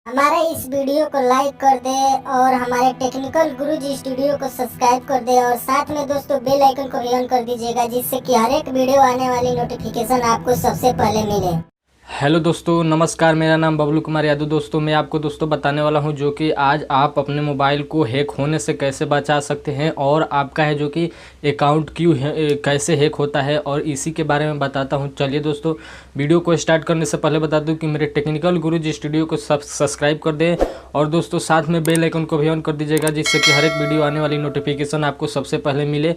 हमारे इस वीडियो को लाइक कर दे और हमारे टेक्निकल गुरुजी स्टूडियो को सब्सक्राइब कर दे और साथ में दोस्तों बेल आइकन को भी ऑन कर दीजिएगा, जिससे कि हर एक वीडियो आने वाली नोटिफिकेशन आपको सबसे पहले मिले। हेलो दोस्तों, नमस्कार। मेरा नाम बबलू कुमार यादव। दोस्तों मैं आपको बताने वाला हूं जो कि आज आप अपने मोबाइल को हैक होने से कैसे बचा सकते हैं और आपका है जो कि अकाउंट कैसे हैक होता है, और इसी के बारे में बताता हूं। चलिए दोस्तों, वीडियो को स्टार्ट करने से पहले बता दूं कि मेरे टेक्निकल गुरुजी स्टूडियो को सब्सक्राइब कर दें और दोस्तों साथ में बेल आइकन को भी ऑन कर दीजिएगा, जिससे कि हर एक वीडियो आने वाली नोटिफिकेशन आपको सबसे पहले मिले।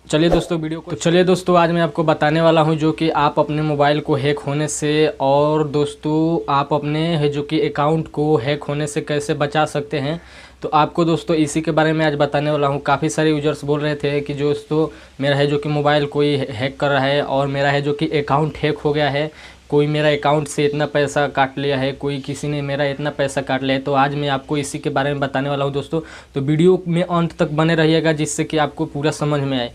चलिए दोस्तों आज मैं आपको बताने वाला हूं जो कि आप अपने मोबाइल को हैक होने से और दोस्तों आप अपने है जो कि अकाउंट को हैक होने से कैसे बचा सकते हैं। तो आपको दोस्तों इसी के बारे में आज बताने वाला हूं। काफ़ी सारे यूजर्स बोल रहे थे कि दोस्तों मेरा है जो कि मोबाइल कोई हैक कर रहा है और मेरा है जो कि अकाउंट हैक हो गया है, कोई मेरा अकाउंट से इतना पैसा काट लिया है, कोई किसी ने मेरा इतना पैसा काट लिया है। तो आज मैं आपको इसी के बारे में बताने वाला हूं दोस्तों। तो वीडियो में अंत तक बने रहिएगा, जिससे कि आपको पूरा समझ में आए।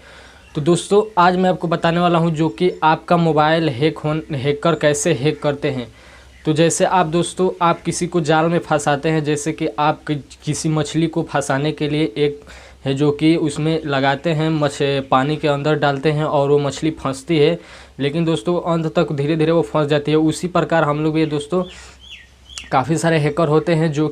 तो दोस्तों आज मैं आपको बताने वाला हूं जो कि आपका मोबाइल हैकर कैसे हैक करते हैं। तो जैसे आप किसी को जाल में फंसाते हैं, जैसे कि आप किसी मछली को फंसाने के लिए एक है जो कि उसमें लगाते हैं, पानी के अंदर डालते हैं और वो मछली फंसती है, लेकिन दोस्तों अंत तक धीरे धीरे वो फंस जाती है। उसी प्रकार हम लोग ये दोस्तों काफ़ी सारे हैकर होते हैं जो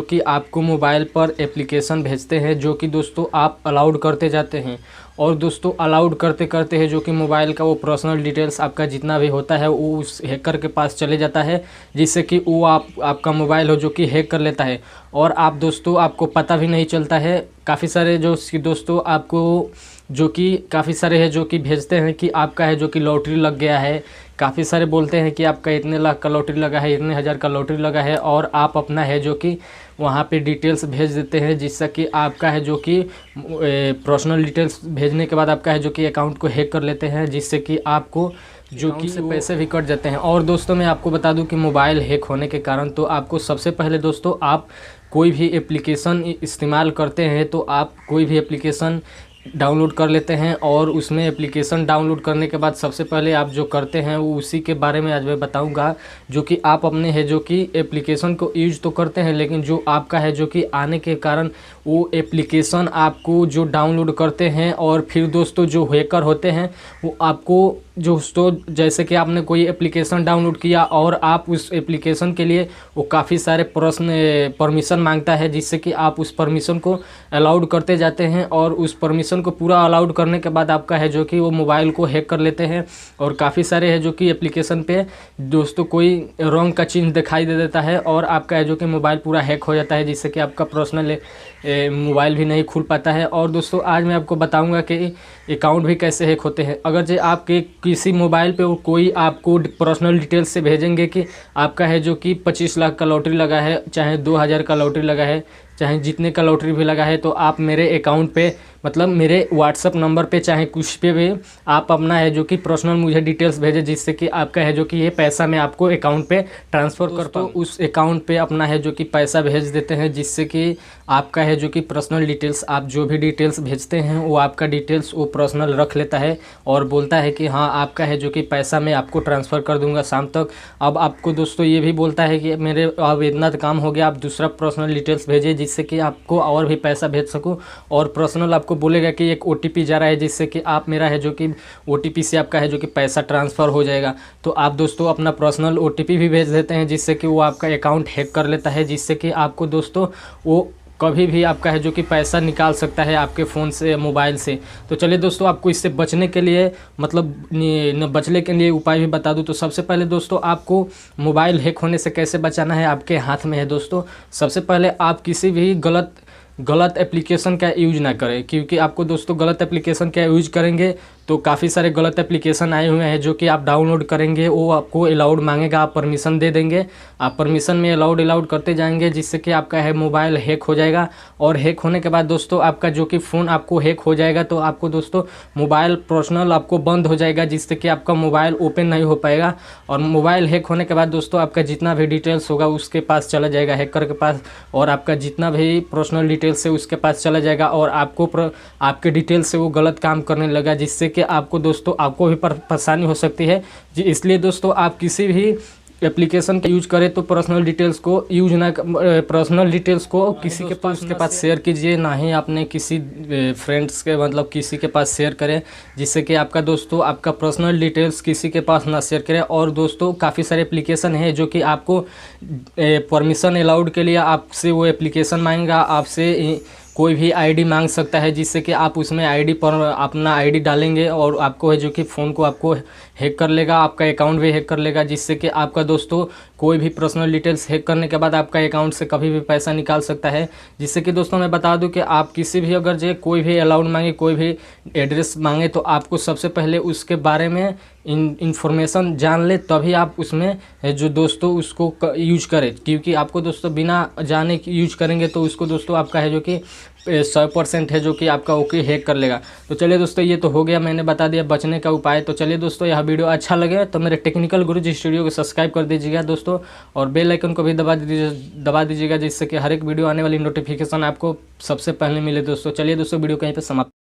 कि आपको मोबाइल पर एप्लीकेशन भेजते हैं, जो कि दोस्तों आप अलाउड करते जाते हैं और दोस्तों अलाउड करते करते है जो कि मोबाइल का वो पर्सनल डिटेल्स आपका जितना भी होता है वो उस हैकर के पास चले जाता है, जिससे कि वो आपका मोबाइल हो जो कि हैक कर लेता है और आपको पता भी नहीं चलता है। काफ़ी सारे दोस्तों आपको जो कि काफ़ी सारे है जो कि भेजते हैं कि आपका है जो कि लॉटरी लग गया है। काफ़ी सारे बोलते हैं कि आपका इतने लाख का लॉटरी लगा है, इतने हज़ार का लॉटरी लगा है, और आप अपना है जो कि वहाँ पे डिटेल्स भेज देते हैं, जिससे कि आपका है जो कि पर्सनल डिटेल्स भेजने के बाद आपका है जो कि अकाउंट को हैक कर लेते हैं, जिससे कि आपको जो कि से पैसे भी कट जाते हैं। और दोस्तों मैं आपको बता दूं कि मोबाइल हैक होने के कारण तो आपको सबसे पहले दोस्तों आप कोई भी एप्लीकेशन इस्तेमाल करते हैं तो आप कोई भी एप्लीकेशन डाउनलोड कर लेते हैं, और उसमें एप्लीकेशन डाउनलोड करने के बाद सबसे पहले आप जो करते हैं वो उसी के बारे में आज मैं बताऊंगा। जो कि आप अपने है जो कि एप्लीकेशन को यूज तो करते हैं, लेकिन जो आपका है जो कि आने के कारण वो एप्लीकेशन आपको जो डाउनलोड करते हैं, और फिर दोस्तों जो हैकर होते हैं वो आपको दोस्तों जैसे कि आपने कोई एप्लीकेशन डाउनलोड किया और आप उस एप्लीकेशन के लिए वो काफ़ी सारे परमिशन मांगता है, जिससे कि आप उस परमिशन को अलाउड करते जाते हैं, और उस परमिशन को पूरा अलाउड करने के बाद आपका है जो कि वो मोबाइल को हैक कर लेते हैं। और काफ़ी सारे है जो कि एप्लीकेशन पे दोस्तों कोई रॉन्ग का चिन्ह दिखाई दे देता है और आपका है जो कि मोबाइल पूरा हैक हो जाता है, जिससे कि आपका पर्सनल मोबाइल भी नहीं खुल पाता है। और दोस्तों आज मैं आपको बताऊंगा कि अकाउंट भी कैसे हैक होते हैं। अगर जो आपके किसी मोबाइल पे कोई आपको पर्सनल डिटेल्स से भेजेंगे कि आपका है जो कि 25 लाख का लॉटरी लगा है, चाहे 2000 का लॉटरी लगा है, चाहे जितने का लॉटरी भी लगा है, तो आप मेरे अकाउंट पे मतलब मेरे व्हाट्सअप नंबर पे चाहे कुछ पे भी आप अपना है जो कि पर्सनल मुझे डिटेल्स भेजें, जिससे कि आपका है जो कि ये पैसा मैं आपको अकाउंट पे ट्रांसफ़र करता हूँ। उस अकाउंट पे अपना है जो कि पैसा भेज देते हैं, जिससे कि आपका है जो कि पर्सनल डिटेल्स आप जो भी डिटेल्स भेजते हैं वो आपका डिटेल्स वो पर्सनल रख लेता है और बोलता है कि हाँ आपका है जो कि पैसा मैं आपको ट्रांसफ़र कर दूंगा शाम तक। अब आपको दोस्तों ये भी बोलता है कि मेरे अब इतना काम हो गया, आप दूसरा पर्सनल डिटेल्स भेजिए, जिससे कि आपको और भी पैसा भेज सकूँ। और पर्सनल आपको बोलेगा कि एक OTP जा रहा है, जिससे कि आप मेरा है जो कि OTP से आपका है जो कि पैसा ट्रांसफ़र हो जाएगा। तो आप दोस्तों अपना पर्सनल OTP भी भेज देते हैं, जिससे कि वो आपका अकाउंट हैक कर लेता है, जिससे कि आपको दोस्तों वो कभी भी आपका है जो कि पैसा निकाल सकता है आपके फ़ोन से, मोबाइल से। तो चलिए दोस्तों आपको इससे बचने के लिए बचने के लिए उपाय भी बता दूं। तो सबसे पहले दोस्तों आपको मोबाइल हैक होने से कैसे बचाना है आपके हाथ में है दोस्तों। सबसे पहले आप किसी भी गलत एप्लीकेशन का यूज ना करें, क्योंकि आपको दोस्तों गलत एप्लीकेशन का यूज करेंगे तो काफ़ी सारे गलत एप्लीकेशन आए हुए हैं जो कि आप डाउनलोड करेंगे, वो आपको अलाउड मांगेगा, आप परमिशन दे देंगे, आप परमिशन में अलाउड करते जाएंगे, जिससे कि आपका है मोबाइल हैक हो जाएगा। और हैक होने के बाद दोस्तों आपका जो कि फ़ोन आपको हैक हो जाएगा, तो आपको दोस्तों मोबाइल पर्सनल आपको बंद हो जाएगा, जिससे कि आपका मोबाइल ओपन नहीं हो पाएगा। और मोबाइल हैक होने के बाद दोस्तों आपका जितना भी डिटेल्स होगा उसके पास चला जाएगा, हैकर के पास, और आपका जितना भी पर्सनल डिटेल्स है उसके पास चला जाएगा, और आपके डिटेल्स से वो गलत काम करने लगा, जिससे कि आपको दोस्तों आपको भी परेशानी हो सकती है। इसलिए दोस्तों आप किसी भी एप्लीकेशन का यूज करें तो पर्सनल डिटेल्स को यूज ना पर्सनल डिटेल्स को किसी के पास शेयर कीजिए, ना ही आपने किसी फ्रेंड्स के मतलब किसी के पास शेयर करें, जिससे कि आपका दोस्तों आपका पर्सनल डिटेल्स किसी के पास ना शेयर करें। और दोस्तों काफ़ी सारे एप्लीकेशन है जो कि आपको परमिशन अलाउड के लिए आपसे वो एप्लीकेशन मांगेगा, आपसे कोई भी आईडी मांग सकता है, जिससे कि आप उसमें आईडी पर अपना आईडी डालेंगे और आपको है जो कि फ़ोन को आपको हैक कर लेगा, आपका अकाउंट भी हैक कर लेगा, जिससे कि आपका दोस्तों कोई भी पर्सनल डिटेल्स हैक करने के बाद आपका अकाउंट से कभी भी पैसा निकाल सकता है। जिससे कि दोस्तों मैं बता दूं कि आप किसी भी अगर जो कोई भी अलाउड मांगे, कोई भी एड्रेस मांगे, तो आपको सबसे पहले उसके बारे में इंफॉर्मेशन जान ले, तभी आप उसमें जो दोस्तों उसको यूज करें। क्योंकि आपको दोस्तों बिना जाने की यूज करेंगे तो उसको दोस्तों आपका है जो कि 100% है जो कि आपका ओके हैक कर लेगा। तो चलिए दोस्तों ये तो हो गया, मैंने बता दिया बचने का उपाय। तो चलिए दोस्तों यह वीडियो अच्छा लगे तो मेरे टेक्निकल गुरुजी स्टूडियो को सब्सक्राइब कर दीजिएगा दोस्तों, और बेल आइकन को भी दबा दीजिएगा, जिससे कि हर एक वीडियो आने वाली नोटिफिकेशन आपको सबसे पहले मिले दोस्तों। चलिए दोस्तों वीडियो कहीं पे समाप्त।